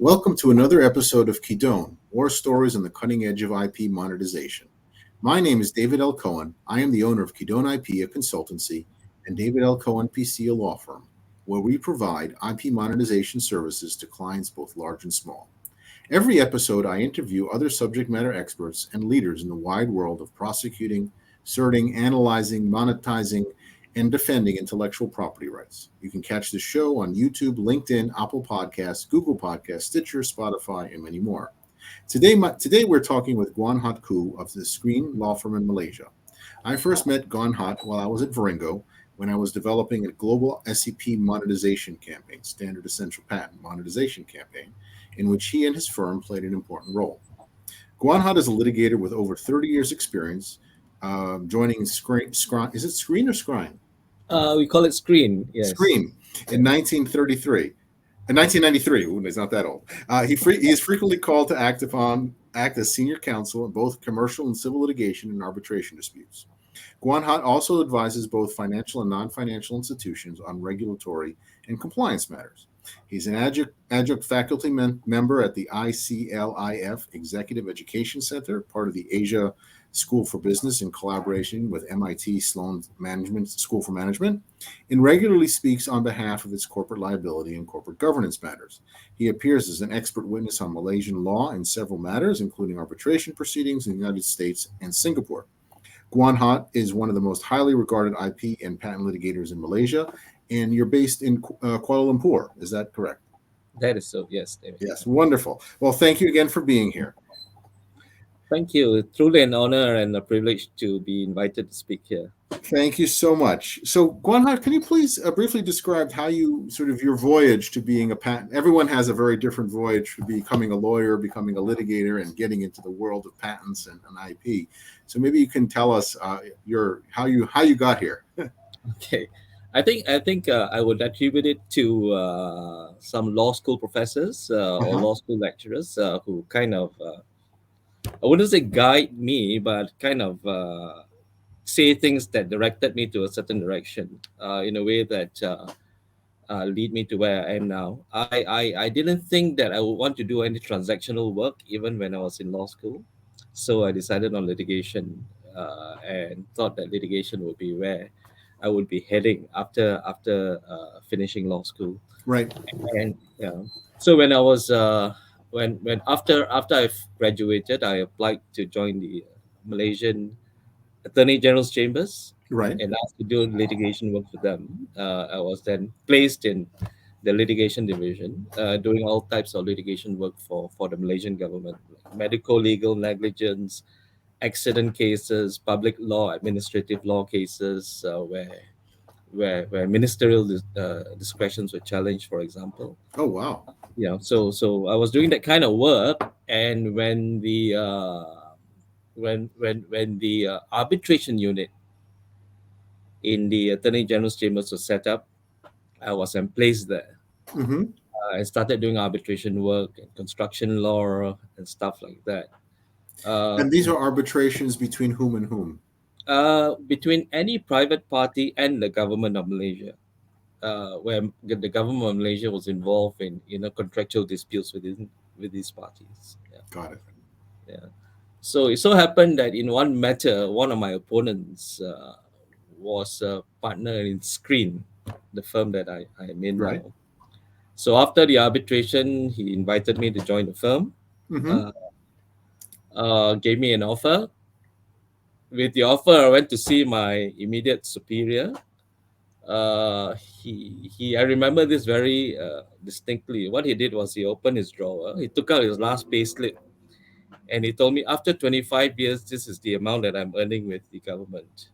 Welcome to another episode of Kidon, War Stories on the Cutting Edge of IP Monetization. My name is David L. Cohen. I am the owner of Kidon IP, a consultancy, and David L. Cohen PC, a law firm, where we provide IP monetization services to clients both large and small. Every episode, I interview other subject matter experts and leaders in the wide world of prosecuting, asserting, analyzing, monetizing, and defending intellectual property rights. You can catch the show on YouTube, LinkedIn, Apple Podcasts, Google Podcasts, Stitcher, Spotify, and many more. Today we're talking with Guan Huat Khoo of the Skrine law firm in Malaysia. I first met Guan Huat while I was at Vringo when I was developing a global SEP monetization campaign, Standard Essential Patent Monetization Campaign, in which he and his firm played an important role. Guan Huat is a litigator with over 30 years experience, joining Skrine. Is it Skrine or Skrine? We call it Skrine. Yes. Skrine in 1933. In 1993, ooh, it's not that old. He is frequently called to act as senior counsel in both commercial and civil litigation and arbitration disputes. Guan Huat also advises both financial and non-financial institutions on regulatory and compliance matters. He's an adjunct faculty member at the ICLIF Executive Education Centre, part of the Asia School for Business in collaboration with MIT Sloan Management School for Management, and regularly speaks on behalf of its corporate liability and corporate governance matters. He appears as an expert witness on Malaysian law in several matters, including arbitration proceedings in the United States and Singapore. Guan Huat is one of the most highly regarded IP and patent litigators in Malaysia, and you're based in Kuala Lumpur. Is that correct? That is so, yes, David. Yes, wonderful. Well, thank you again for being here. Thank you. Truly an honor and a privilege to be invited to speak here. Thank you so much. So, Guan Huat, can you please briefly describe how you your voyage to being a patent? Everyone has a very different voyage to becoming a lawyer, becoming a litigator, and getting into the world of patents and IP. So maybe you can tell us how you got here. Okay, I think I would attribute it to some law school professors or law school lecturers who kind of I wouldn't say guide me, but kind of say things that directed me to a certain direction in a way that lead me to where I am now. I didn't think that I would want to do any transactional work even when I was in law school. So I decided on litigation and thought that litigation would be where I would be heading after finishing law school. Right. And so when I was when after I've graduated, I applied to join the Malaysian Attorney General's Chambers, Right. and asked to do litigation work for them. I was then placed in the litigation division, doing all types of litigation work for the Malaysian government, like medical, legal, negligence, accident cases, public law, administrative law cases, where ministerial discretions were challenged, for example. Oh, wow. So I was doing that kind of work, and when the arbitration unit in the Attorney General's Chambers was set up, I was placed there. Mm-hmm. I started doing arbitration work and construction law and stuff like that. And these are arbitrations between whom and whom? Between any private party and the government of Malaysia, where the government of Malaysia was involved in contractual disputes with these parties. Yeah. Got it. Yeah. So it so happened that in one matter, one of my opponents was a partner in Skrine, the firm that I'm in Right. now. So after the arbitration, he invited me to join the firm. Mm-hmm. Gave me an offer. With the offer, I went to see my immediate superior. I remember this very distinctly. What he did was he opened his drawer. He took out his last pay slip, and he told me, after 25 years, this is the amount that I'm earning with the government.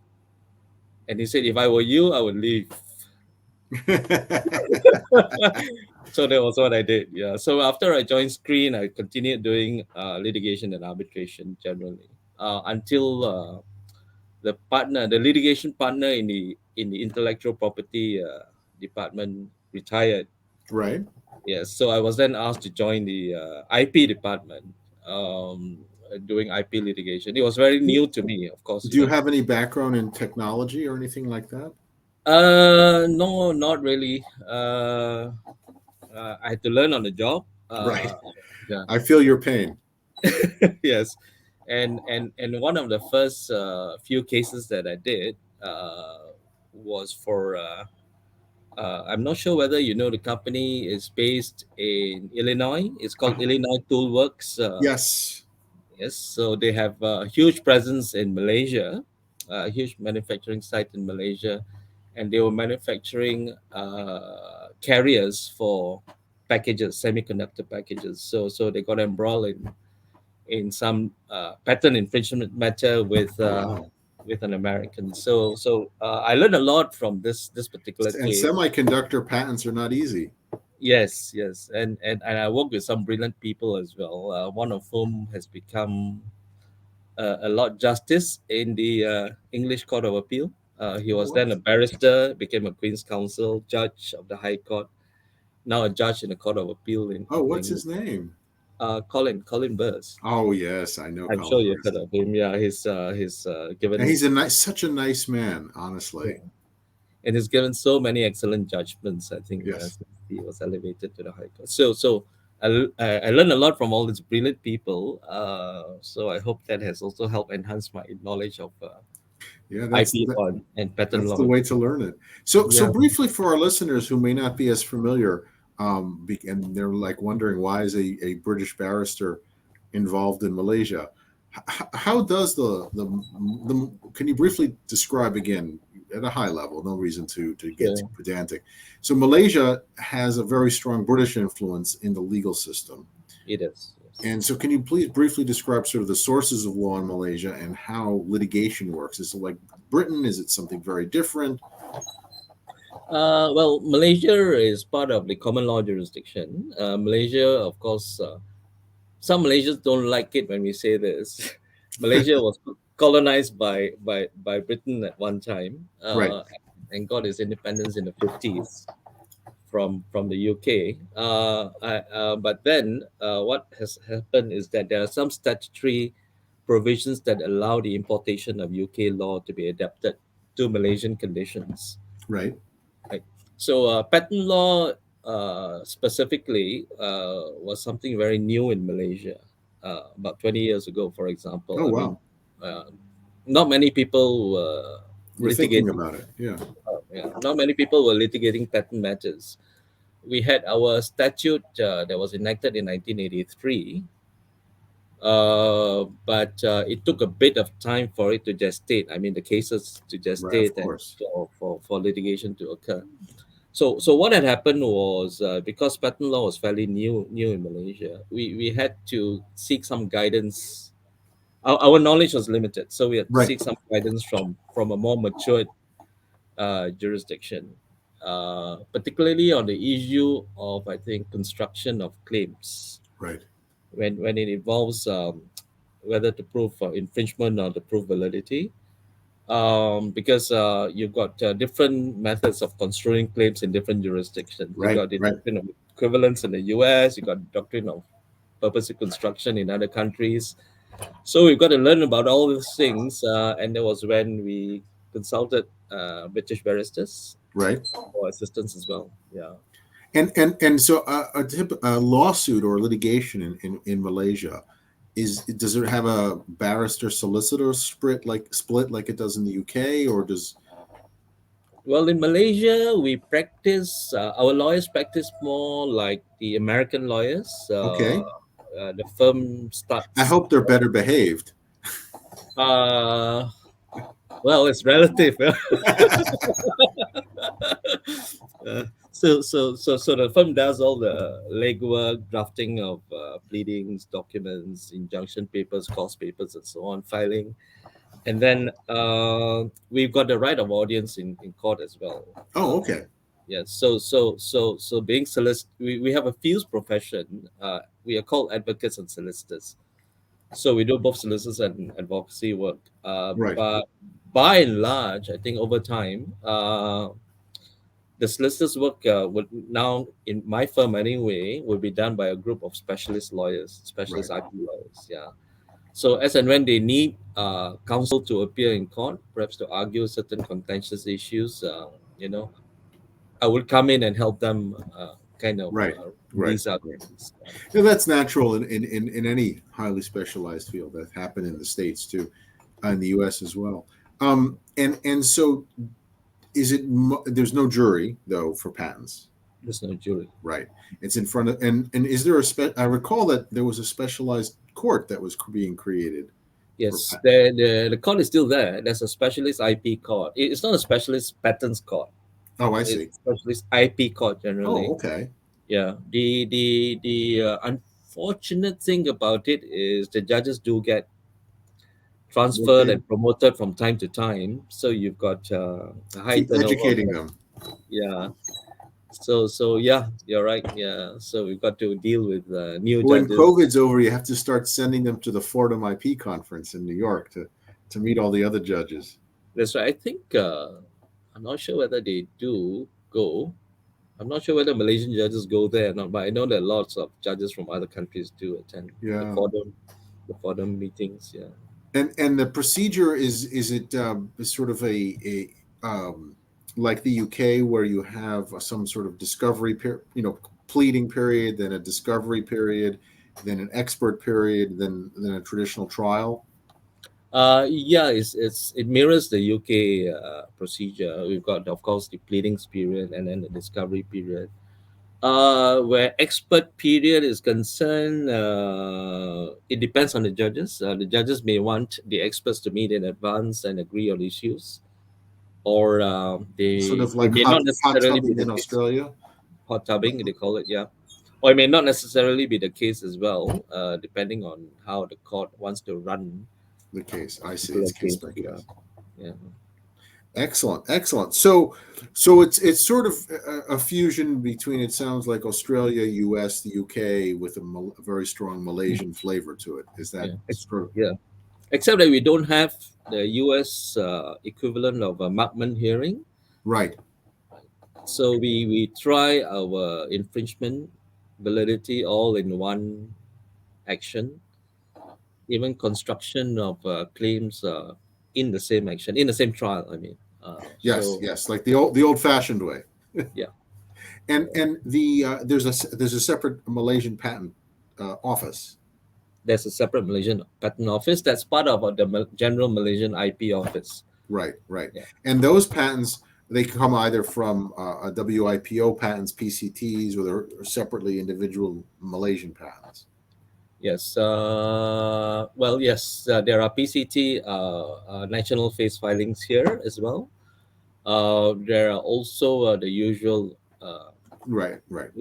And he said, if I were you, I would leave. So that was what I did. Yeah. So after I joined Skrine, I continued doing litigation and arbitration generally until the litigation partner in the intellectual property department retired. Right. Yes. So I was then asked to join the IP department, doing IP litigation. It was very new to me, of course. Do you have any background in technology or anything like that? No, not really. I had to learn on the job. Uh, Right. yeah. I feel your pain. Yes, and one of the first few cases that I did was for I'm not sure whether you know the company is based in Illinois. It's called Uh-huh. Illinois Toolworks. Yes. Yes, so they have a huge presence in Malaysia, a huge manufacturing site in Malaysia, and they were manufacturing carriers for packages, semiconductor packages. So they got embroiled in some patent infringement matter Oh wow. with an American. So I learned a lot from this particular And case. semiconductor patents are not easy. Yes, yes, and I work with some brilliant people as well. One of whom has become a Lord Justice in the English Court of Appeal. He Oh was then a wow. barrister, became a Queen's Counsel, judge of the High Court, now a judge in the Court of Appeal Oh, in what's England. his name? Colin Burrs. Oh yes, I know I'm Colin sure you've Burns. heard of him. Yeah, he's And given he's a nice, such a nice man, yeah, honestly. and he's given so many excellent judgments. I think Yes. since he was elevated to the High Court. So I learned a lot from all these brilliant people. So I hope that has also helped enhance my knowledge of Yeah, IP law and patent that's law. the way to learn it. So Yeah, briefly for our listeners who may not be as familiar, and they're like wondering why is a British barrister involved in Malaysia? How does the can you briefly describe again at a high level? No reason to get too sure. pedantic. So Malaysia has a very strong British influence in the legal system. It is. Yes. And so, can you please briefly describe sort of the sources of law in Malaysia and how litigation works? Is it like Britain? Is it something very different? Well, Malaysia is part of the common law jurisdiction. Malaysia, of course, some Malaysians don't like it when we say this. Malaysia was colonized by Britain at one time Right, and got its independence in the 50s from the UK. But then what has happened is that there are some statutory provisions that allow the importation of UK law to be adapted to Malaysian conditions. right. Right. So patent law specifically was something very new in Malaysia about 20 years ago, for example. Oh, I mean, wow. uh, not many people were We're thinking litigating. about it. Yeah, Yeah, not many people were litigating patent matters. We had our statute that was enacted in 1983, but it took a bit of time for it to gestate. I mean, the cases to right. Of gestate and course. for litigation to occur. So what had happened was because patent law was fairly new in Malaysia, we had to seek some guidance. Our knowledge was limited, so we had to Right, seek some guidance from a more matured jurisdiction, particularly on the issue of I think construction of claims right, when it involves whether to prove infringement or to prove validity because you've got different methods of construing claims in different jurisdictions. You right, got the right, doctrine of equivalence in the US, you got the doctrine of purposive construction in other countries. So we've got to learn about all these things, and that was when we consulted British barristers right. for assistance as well. Yeah. And so a lawsuit or litigation in Malaysia does it have a barrister solicitor split like it does in the UK, or does Well, in Malaysia, we practice, our lawyers practice more like the American lawyers. okay? The firm I starts, hope they're better behaved. uh, well, it's relative. So the firm does all the legwork, drafting of pleadings, documents, injunction papers, cost papers, and so on, filing. And then we've got the right of audience in court as well. Oh, okay. Yeah, so being we have a field profession. We are called advocates and solicitors. So we do both solicitors and advocacy work. Right, But by and large, I think over time, the solicitors work would now in my firm anyway will be done by a group of specialist lawyers, right, specialist IP lawyers. Yeah. So as and when they need counsel to appear in court, perhaps to argue certain contentious issues, you know, I would come in and help them kind of Right, right, these right. arguments. And that's natural in any highly specialized field. That happened in the States too, in the U.S. as well. And so is it? There's no jury though for patents, There's no jury. right? It's in front of and is there a I recall that there was a specialized court that was being created for Yes, patent. the court is still there. There's a specialist IP court. It's not a specialist patents court. Oh, I It's see. a specialist IP court Oh, generally. okay. Yeah. The unfortunate thing about it is the judges do get Well, transferred and promoted from time to time. So you've got a high keep turnover of educating them. them. Yeah. So yeah, you're right. Yeah. So we've got to deal with new When judges. COVID's over, you have to start sending them to the Fordham IP conference in New York to meet all the other judges. That's right. I think I'm not sure whether they do go. I'm not sure whether Malaysian judges go there or not, but I know that lots of judges from other countries do attend Yeah. the Fordham meetings. Yeah. And the procedure is it sort of a like the UK where you have some sort of discovery pleading period, then a discovery period, then an expert period, then a traditional trial. Yeah, it mirrors the UK procedure. We've got, of course, the pleadings period and then the discovery period. Where expert period is concerned, it depends on the judges. The judges may want the experts to meet in advance and agree on issues, or Sort of it like may not hot necessarily be tubbing the in case. Australia. Hot tubbing, they call it, yeah. Or it may not necessarily be the case as well, depending on how the court wants to run The case, I see. particular It's case case. by Yeah, case. yeah. Excellent, excellent. So it's sort of a fusion between, it sounds like, Australia, US, the UK, with a very strong Malaysian flavor to it. Is that Yeah, sort of yeah. Except that we don't have the US equivalent of a Markman hearing. right? So we try our infringement validity all in one action, even construction of claims in the same action, in the same trial. I mean, Yes, so yes, like the old fashioned way. yeah, And there's a separate Malaysian patent office, there's a separate Malaysian patent office that's part of the general Malaysian IP office. right? Right. Yeah. And those patents, they come either from a WIPO patents, PCTs, or they're separately individual Malaysian patents. Yes. Well, yes, there are PCT national face filings here as well. There are also the usual, Right, right.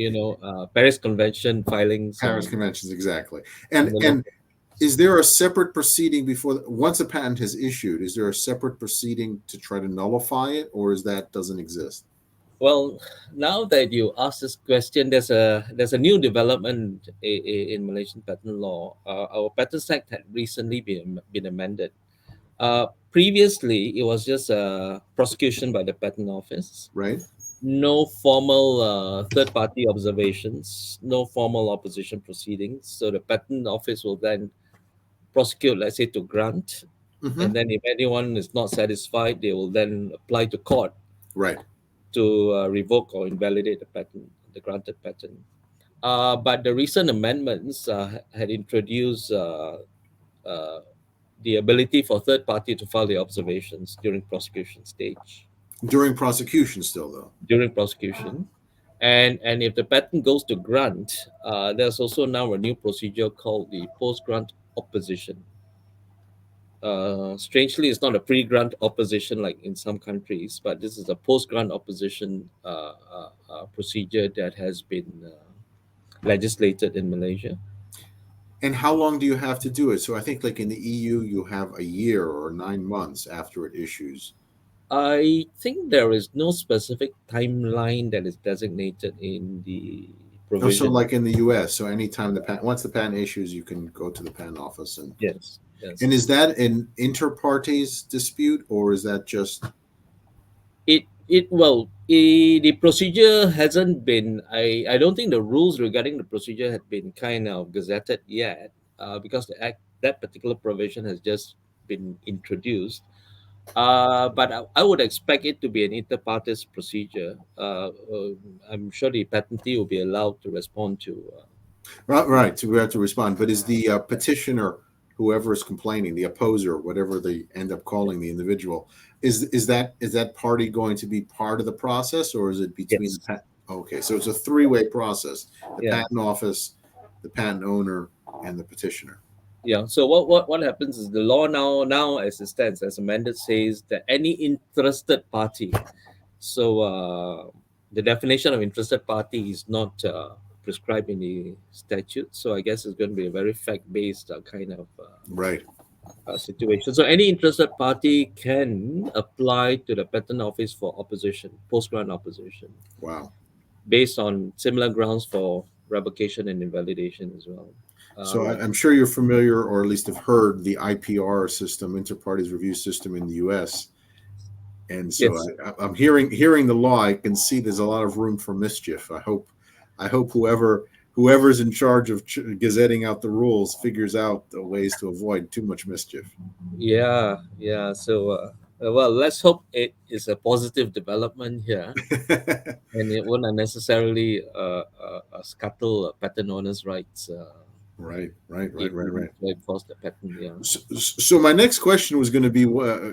Paris Convention filings Paris on conventions, exactly. on And the and local. is there a separate proceeding before once a patent has issued? Is there a separate proceeding to try to nullify it, or is that doesn't exist? Well, now that you ask this question, there's a new development in Malaysian patent law. Our Patents Act had recently been amended. Previously, it was just a prosecution by the patent office, Right, no formal third-party observations, no formal opposition proceedings. So the patent office will then prosecute, let's say, to grant, and hmm then if anyone is not satisfied, they will then apply to court right. to revoke or invalidate the patent, the granted patent. But the recent amendments had introduced uh, the ability for third party to file the observations during prosecution stage, During prosecution, still though. during prosecution. And if the patent goes to grant, there's also now a new procedure called the post grant opposition. Strangely, it's not a pre-grant opposition like in some countries, but this is a post-grant opposition procedure that has been legislated in Malaysia. And how long do you have to do it? So I think, like in the EU, you have a year or 9 months after it issues. I think there is no specific timeline that is designated in the Oh, so provision. like in the US, so anytime once the patent issues, you can go to the patent office Yes, and yes. is that an inter partes dispute, or is that just The procedure hasn't been. I don't think the rules regarding the procedure had been kind of gazetted yet, because the act that particular provision has just been introduced. But I would expect it to be an inter partes procedure. I'm sure the patentee will be allowed to respond to. Right, right. So we have to respond. But is the petitioner, whoever is complaining, the opposer, whatever they end up calling the individual, is that party going to be part of the process, or is it between the Yes. patent? Okay, so it's a three-way process: the Yeah. patent office, the patent owner, and the petitioner. Yeah. So what happens is the law now as it stands as amended says that any interested party. So the definition of interested party is not prescribed in the statute. So I guess it's going to be a very fact based kind of Right. situation. So any interested party can apply to the patent office for opposition, post grant opposition, Wow. based on similar grounds for revocation and invalidation as well. So Right. I'm sure you're familiar, or at least have heard, the IPR system, inter partes review system in the U.S. And so Yes. I'm hearing the law. I can see there's a lot of room for mischief. I hope whoever's in charge of gazetting out the rules figures out the ways to avoid too much mischief. Yeah. Yeah. So, well, let's hope it is a positive development here, and it won't unnecessarily scuttle patent owners' rights Right, right, right, if right, we need right. to enforce the patent. Yeah. So my next question was going to be,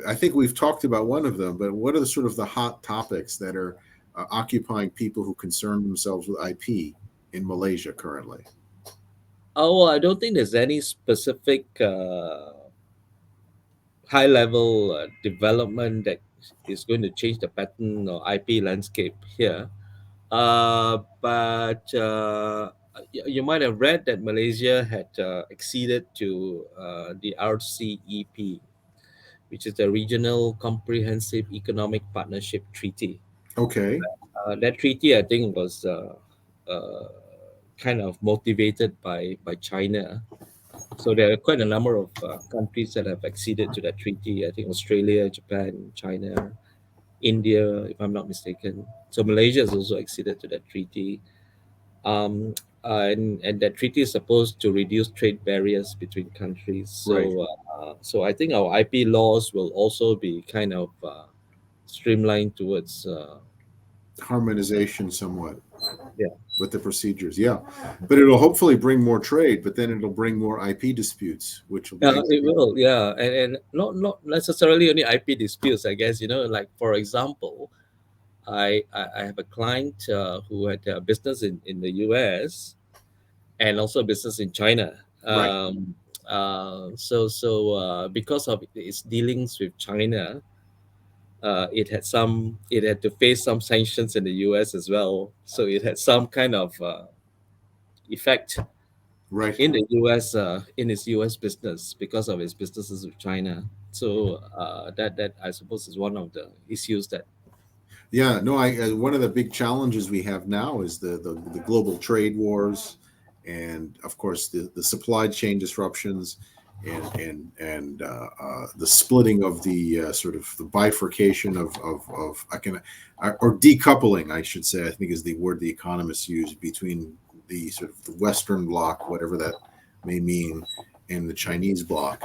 I think we've talked about one of them, but what are the sort of the hot topics that are occupying people who concern themselves with IP in Malaysia currently? Oh, well, I don't think there's any specific high level development that is going to change the patent or IP landscape here. But you might have read that Malaysia had acceded to the RCEP, which is the Regional Comprehensive Economic Partnership Treaty. Okay, That treaty, I think, was uh, kind of motivated by China. So there are quite a number of countries that have acceded to that treaty. I think Australia, Japan, China, India, if I'm not mistaken. So Malaysia has also acceded to that treaty. Um, and that treaty is supposed to reduce trade barriers between countries. right. So I think our IP laws will also be kind of streamlined towards Harmonization somewhat yeah. with the procedures. Yeah, but it'll hopefully bring more trade, but then it'll bring more IP disputes, which will make It will, yeah, and not necessarily only IP disputes. I guess like for example, I have a client who had a business in the US and also business in China. right, Because of its dealings with China, it had to face some sanctions in the US as well. So it had some kind of effect right. in the US in its US business because of its businesses with China. So that I suppose is one of the issues that Yeah, no, I one of the big challenges we have now is the global trade wars, and of course the supply chain disruptions, and the splitting of the sort of the bifurcation of I can or decoupling, I should say, I think is the word the economists use, between the sort of the Western bloc, whatever that may mean, and the Chinese bloc,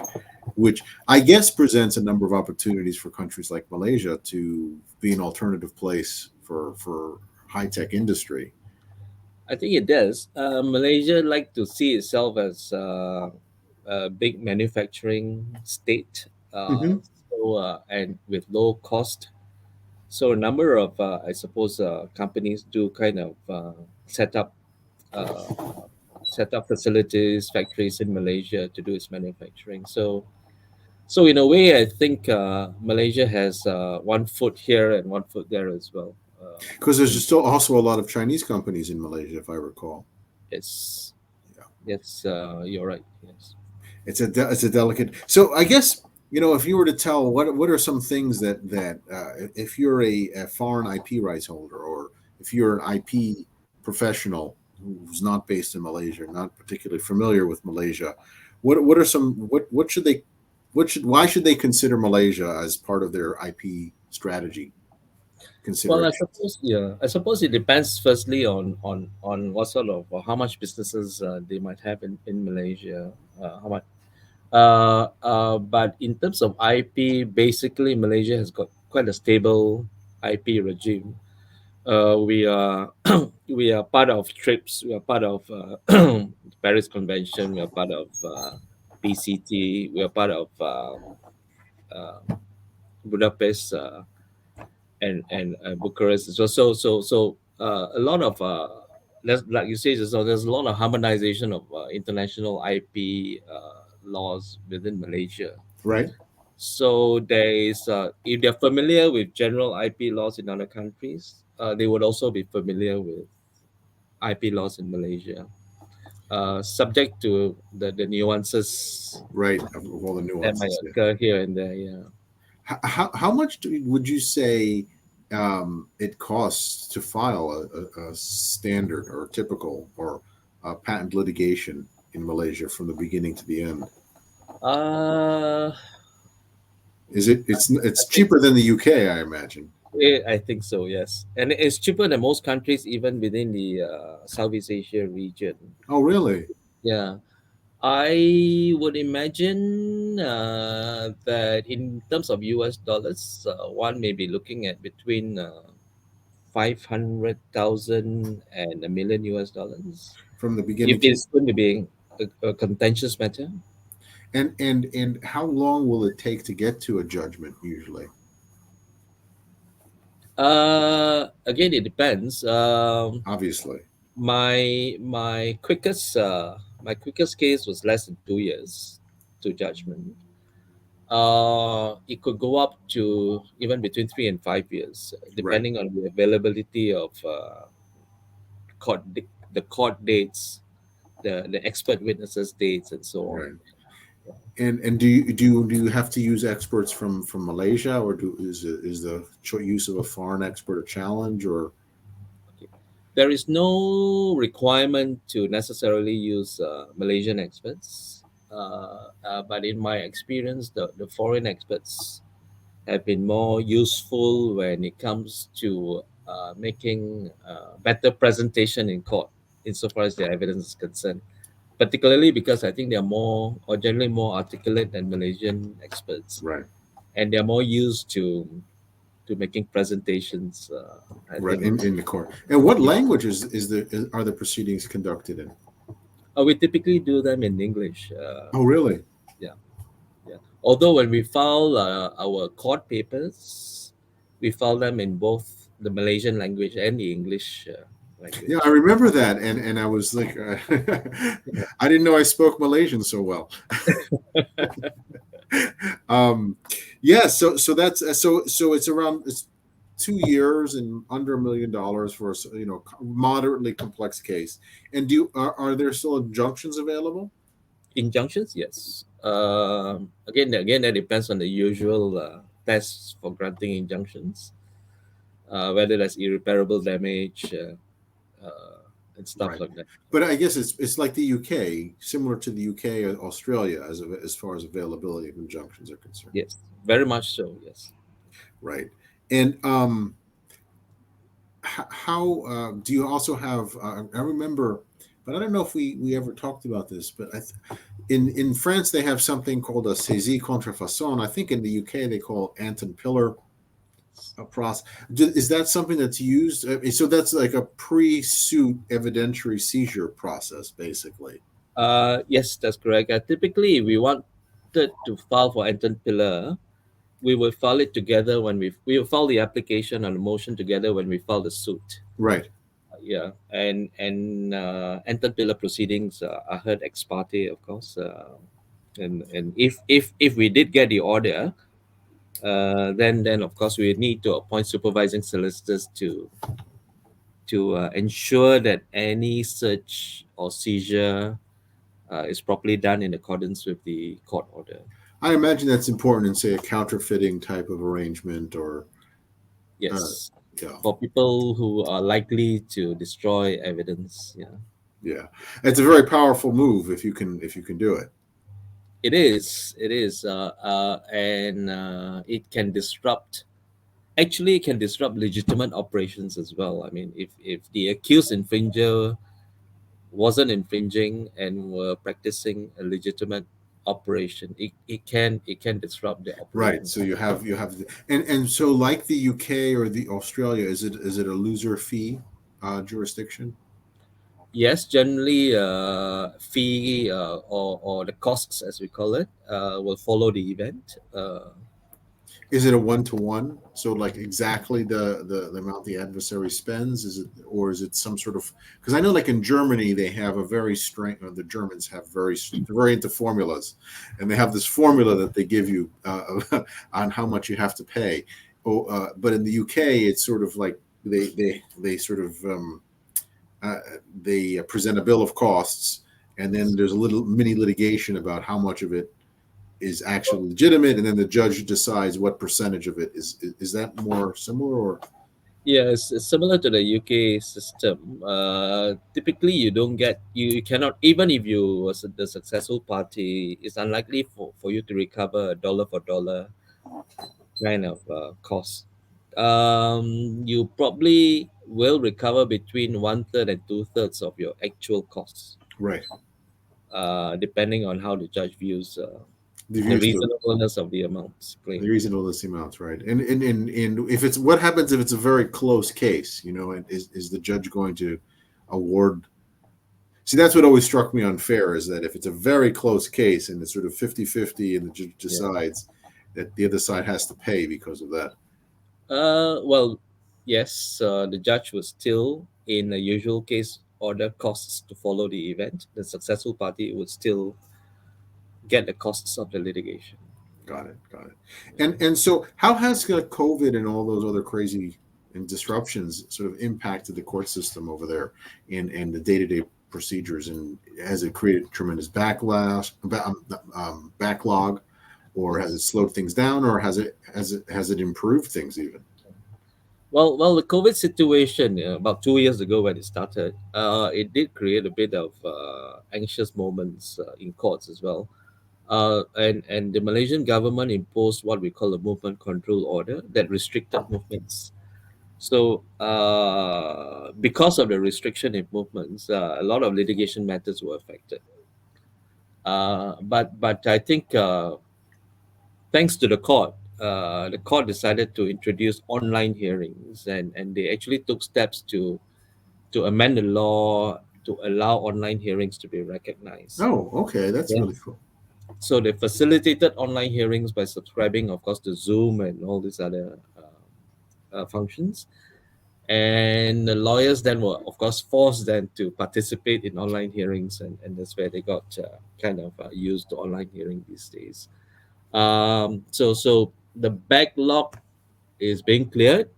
which I guess presents a number of opportunities for countries like Malaysia to be an alternative place for high tech industry. I think it does. Malaysia like to see itself as a big manufacturing state, uh, Hmm. and with low cost. So a number of, I suppose, companies do kind of set up uh, facilities, factories in Malaysia to do its manufacturing. So in a way, I think Malaysia has one foot here and one foot there as well. Because there's In still also a lot of Chinese companies in Malaysia, if I recall. Yes, Yeah, yes, you're right. Yes. it's a delicate. So I guess if you were to tell what are some things that if you're a foreign IP rights holder, or if you're an IP professional who's not based in Malaysia, not particularly familiar with Malaysia, what are some what should they why should they consider Malaysia as part of their IP strategy Well, considerations? I suppose it depends firstly on what sort of or how much businesses they might have in Malaysia, how much. But in terms of IP, basically Malaysia has got quite a stable IP regime. We are we are part of TRIPS. We are part of Paris Convention. We are part of PCT. We are part of uh, Budapest and Bucharest. So a lot of like you say, so there's a lot of harmonization of international IP laws within Malaysia. Right. So there is, if they're familiar with general IP laws in other countries, they would also be familiar with IP laws in Malaysia, subject to the nuances Right. Of all the that might nuances. Yeah. occur here and there. Yeah. How much would you say it costs to file a standard or typical or patent litigation in Malaysia from the beginning to the end? Uh, Is it? I It's think cheaper than the UK, I imagine. I think so. Yes, and it's cheaper than most countries, even within the Southeast Asia region. Oh, really? Yeah, I would imagine that in terms of US dollars, one may be looking at between 500,000 and a million US dollars From the if beginning to it's going to be a contentious matter. and how long will it take to get to a judgment usually? Again, it depends. Obviously. My quickest case was less than 2 years to judgment. It could go up to even between 3 and 5 years, Right. depending on the availability of the court dates, the expert witnesses dates, and so on. Right. And do you have to use experts from Malaysia, or is the use of a foreign expert a challenge, or Okay. There is no requirement to necessarily use Malaysian experts, but in my experience, the foreign experts have been more useful when it comes to making better presentation in court, insofar as their evidence is concerned. Particularly because I think they are more, or generally more articulate than Malaysian experts, right? and they are more used to making presentations. I Right, think. in the court. And what Yeah. language are the proceedings conducted in? We typically do them in English. Oh, really? Yeah, yeah. Although when we file our court papers, we file them in both the Malaysian language and the English Yeah, I language. remember that, and I was like, I didn't know I spoke Malaysian so well. um, yeah, so that's so it's around it's 2 years and under $1 million for a moderately complex case. And are there still injunctions available? Injunctions, yes. Again, that depends on the usual tests for granting injunctions, whether that's irreparable damage and stuff Right. like that. But I guess it's like the UK, similar to the UK or Australia as far as availability of injunctions are concerned. Yes, very much so. Yes. Right. And how do you also have? I remember, but I don't know if we ever talked about this. But in France they have something called a saisie contrefaçon. I think in the UK they call it Anton Pillar process. Is that something that's used? So that's like a pre-suit evidentiary seizure process, basically. Yes, that's correct. Typically, if we wanted to file for Anton Pillar, we will file it together when we will file the application and the motion together when we file the suit. Right. Yeah, and Anton Pillar proceedings are heard ex parte, of course. And if we did get the order, then of course we need to appoint supervising solicitors to ensure that any search or seizure is properly done in accordance with the court order. I imagine that's important in, say, a counterfeiting type of arrangement, or uh, Yes, yeah, for people who are likely to destroy evidence. Yeah, yeah. It's a very powerful move if you can do it. it is. It is, and it can disrupt. Actually, it can disrupt legitimate operations as well. I mean, if the accused infringer wasn't infringing and were practicing a legitimate operation. It can disrupt the Right. operation. So and so like the UK or the Australia, is it a loser fee jurisdiction? Yes, generally, fee or the costs, as we call it, will follow the event. Is it a one-to-one? So like exactly the amount the adversary spends? Is it, or is it some sort of, because I know like in Germany they have a very strange, the Germans have they're very into formulas, and they have this formula that they give you on how much you have to pay. But in the UK it's sort of like they sort of uh, they present a bill of costs, and then there's a little mini litigation about how much of it is actually legitimate, and then the judge decides what percentage of it is. Is that more similar, or Yeah, it's similar to the UK system. Typically, you cannot, even if you was the successful party, it's unlikely for you to recover a dollar for dollar kind of cost. You probably will recover between one third and two thirds of your actual costs, right? depending on how the judge views The the views reasonableness of the amounts the claimed. reasonableness amounts, right? And if it's, what happens if it's a very close case? And is the judge going to award? See, that's what always struck me unfair, is that if it's a very close case and it's sort of 50-50, and the judge Yeah. decides that the other side has to pay because of that. Well, yes, the judge will still, in a usual case, order costs to follow the event. The successful party would still get the costs of the litigation. Got it. Got it. And so, how has COVID and all those other crazy and disruptions sort of impacted the court system over there, and the day-to-day procedures? And has it created tremendous backlog, or has it slowed things down, or has it improved things even? Well, the COVID situation about 2 years ago when it started, it did create a bit of anxious moments in courts as well. And the Malaysian government imposed what we call a movement control order that restricted movements. So, because of the restriction in movements, a lot of litigation matters were affected. But I think, thanks to the court decided to introduce online hearings, and they actually took steps to amend the law to allow online hearings to be recognized. Oh, okay, that's Yeah. really cool. So they facilitated online hearings by subscribing, of course, to Zoom and all these other functions. And the lawyers then were, of course, forced then to participate in online hearings, and that's where they got kind of used to online hearing these days. So the backlog is being cleared.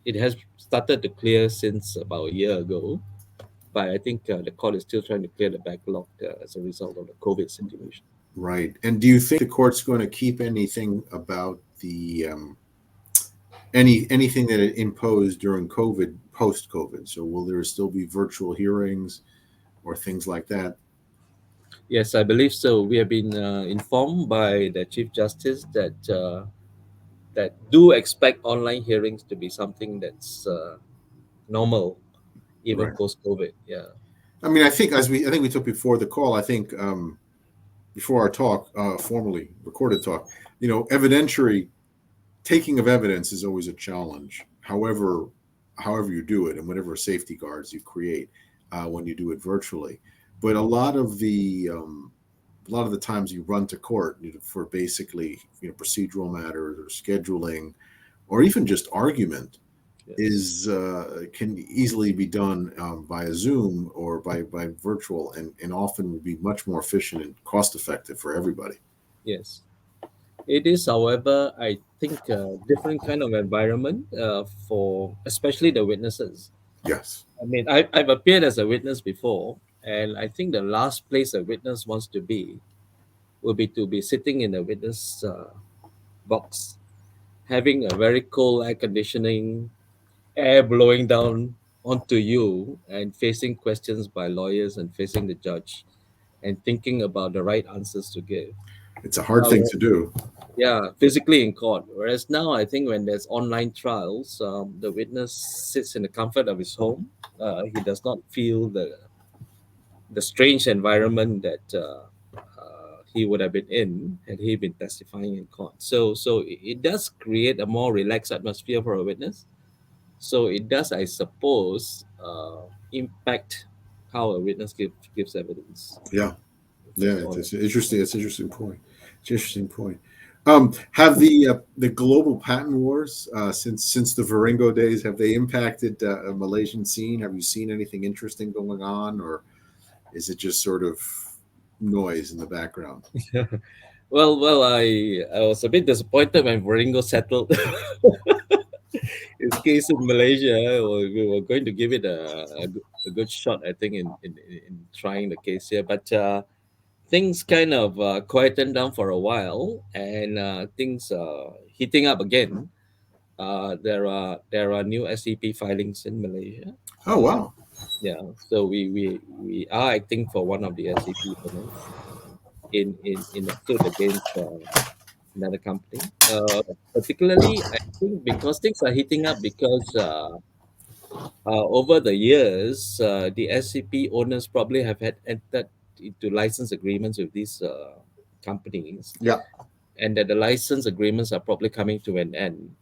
It has started to clear since about a year ago, but I think the court is still trying to clear the backlog as a result of the COVID situation. Right. And do you think the court's going to keep anything about the anything that it imposed during COVID, post COVID? So will there still be virtual hearings or things like that? Yes, I believe so. We have been informed by the Chief Justice that do expect online hearings to be something that's normal even Right. post COVID. Yeah. I mean, I think we took before the call. I think before our talk, formally recorded talk, evidentiary taking of evidence is always a challenge. However you do it, and whatever safety guards you create when you do it virtually, but a lot of the times you run to court for basically procedural matters or scheduling, or even just argument, Yes. is can easily be done via Zoom or by virtual, and often would be much more efficient and cost effective for everybody. Yes. It is, however, I think a different kind of environment for especially the witnesses. Yes. I mean, I've appeared as a witness before, and I think the last place a witness wants to be will be to be sitting in a witness box, having a very cold air conditioning, air blowing down onto you, and facing questions by lawyers and facing the judge, and thinking about the right answers to give. It's a hard Uh, thing to do. yeah, physically in court. Whereas now, I think when there's online trials, the witness sits in the comfort of his home. He does not feel the strange environment that he would have been in had he been testifying in court. So it does create a more relaxed atmosphere for a witness. So it does, I suppose, impact how a witness gives evidence. Yeah, For yeah, the honor. it's interesting. It's an interesting point. It's an interesting point. Have the global patent wars since the Vringo days, have they impacted a Malaysian scene? Have you seen anything interesting going on, or is it just sort of noise in the background? Well, I was a bit disappointed when Vringo settled his case in Malaysia. We were going to give it a good shot, I think, in trying the case here. But things kind of quietened down for a while, and things heating up again. There are new SEP filings in Malaysia. Oh wow, Yeah, so we are acting for one of the SEP owners in a suit against another company. Particularly, I think because things are heating up because over the years, the SCP owners probably have had entered into license agreements with these companies, yeah, and that the license agreements are probably coming to an end,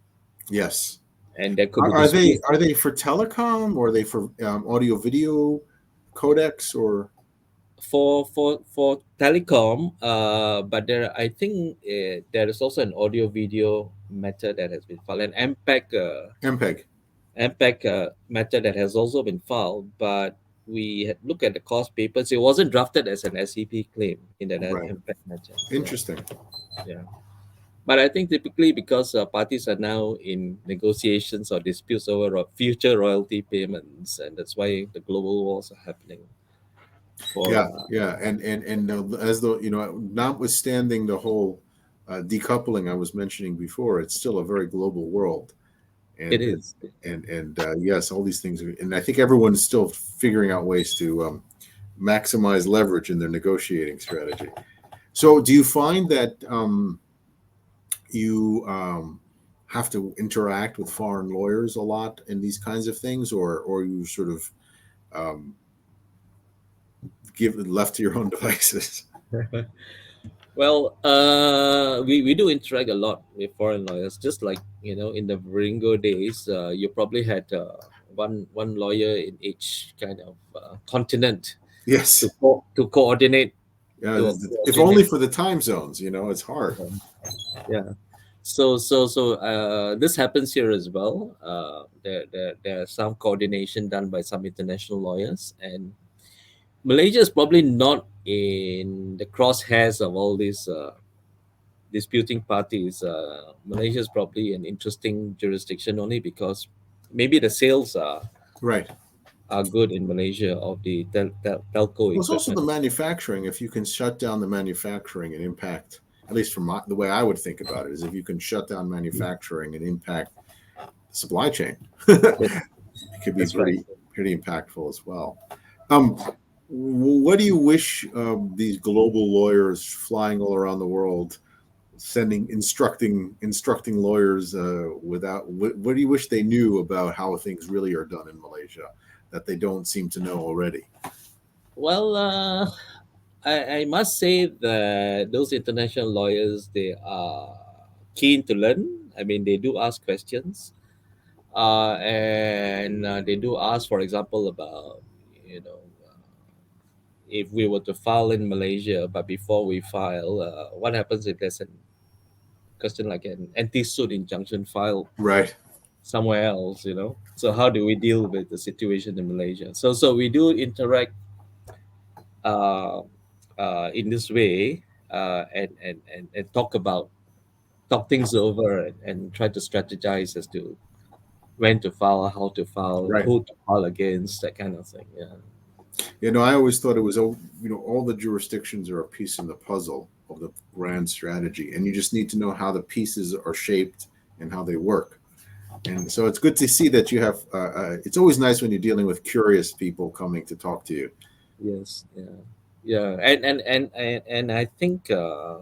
yes. and there could Are, be are they disputes are they for telecom, or are they for audio video codecs, or for telecom. But there, I think there is also an audio video matter that has been filed, an MPEG? MPEG matter that has also been filed, but we had looked at the cost papers. It wasn't drafted as an SEP claim in that Right. MPEG matter. Yeah, Interesting. yeah. But I think typically because parties are now in negotiations or disputes over future royalty payments, and that's why the global wars are happening. For Yeah, yeah, and as though notwithstanding the whole decoupling I was mentioning before, it's still a very global world, it and is. yes, all these things, and I think everyone's still figuring out ways to maximize leverage in their negotiating strategy. So, do you find that you have to interact with foreign lawyers a lot in these kinds of things, or you sort of um, give left to your own devices? Well, we do interact a lot with foreign lawyers, just like in the Vringo days. You probably had one lawyer in each kind of continent Yes. to coordinate Yeah, to if only coordinate. for the time zones, it's hard. Yeah. So this happens here as well. There's some coordination done by some international lawyers, and Malaysia is probably not in the crosshairs of all these disputing parties. Malaysia is probably an interesting jurisdiction only because maybe the sales Right. are good in Malaysia of the telco Well, it's also the equipment. manufacturing. If you can shut down the manufacturing and impact, at least from the way I would think about it, is if you can shut down manufacturing and impact the supply chain, Yeah, it could be that's right. pretty impactful as well. Um, what do you wish these global lawyers flying all around the world, sending instructing lawyers without what do you wish they knew about how things really are done in Malaysia that they don't seem to know already? Well, I must say that those international lawyers, they are keen to learn. I mean, they do ask questions, and they do ask, for example, about you know if we were to file in Malaysia, but before we file, what happens if there's a question like an anti-suit injunction filed Right. somewhere else? So how do we deal with the situation in Malaysia? So we do interact uh, in this way, and talk things over, and try to strategize as to when to file, how to file, Right. who to file against, that kind of thing. Yeah. I always thought it was, all the jurisdictions are a piece in the puzzle of the grand strategy, and you just need to know how the pieces are shaped and how they work. And so it's good to see that you have. It's always nice when you're dealing with curious people coming to talk to you. Yes. Yeah. Yeah. And I think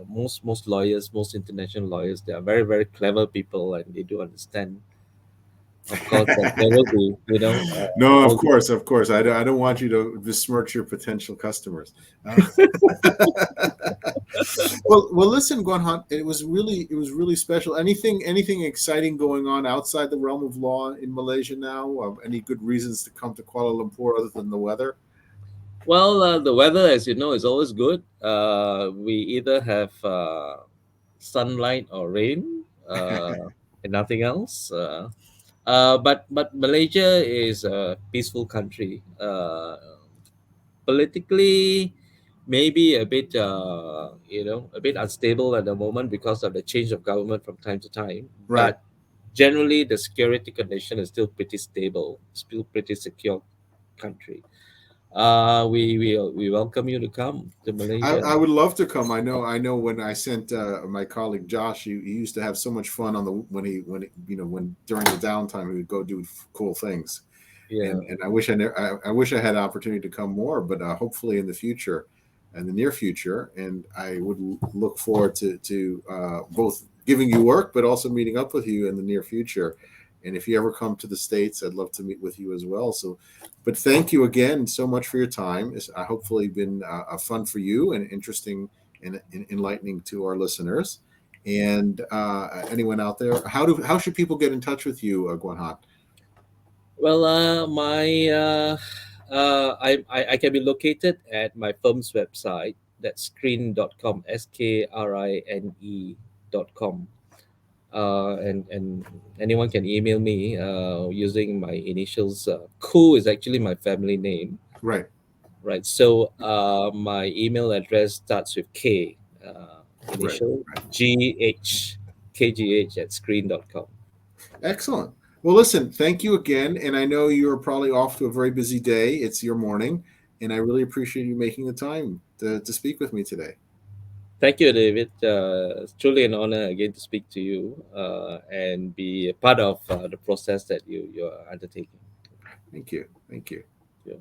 most lawyers, most international lawyers, they are very very clever people, and they do understand Of course, there will be, No, all. of course. I don't want you to besmirch your potential customers. Uh, well, listen, Guan, it was really special. Anything exciting going on outside the realm of law in Malaysia now? Any good reasons to come to Kuala Lumpur other than the weather? Well, the weather, as you know, is always good. We either have sunlight or rain, and nothing else. But Malaysia is a peaceful country. Politically, maybe a bit, a bit unstable at the moment because of the change of government from time to time. Right. But generally, the security condition is still pretty stable, still pretty secure country. We welcome you to come to Malaysia. I would love to come. I know. When I sent my colleague Josh, he used to have so much fun on the when during the downtime he would go do cool things, Yeah. and I wish I had an opportunity to come more, but hopefully in the future, in the near future, and I would look forward to both giving you work, but also meeting up with you in the near future. And if you ever come to the States, I'd love to meet with you as well. So, but thank you again so much for your time. It's hopefully been fun for you and interesting and enlightening to our listeners. And anyone out there, how should people get in touch with you, Guan Huat? Well, I can be located at my firm's website. That's skrine.com, skrine.com. And anyone can email me using my initials. Khoo is actually my family name, Right, right? So my email address starts with K, right, initial right. GH, KGH at skrine.com. Excellent. Well, listen, thank you again. And I know you're probably off to a very busy day. It's your morning. And I really appreciate you making the time to speak with me today. Thank you, David. It's truly an honor again to speak to you and be a part of the process that you are undertaking. Thank you. Thank you. Yeah.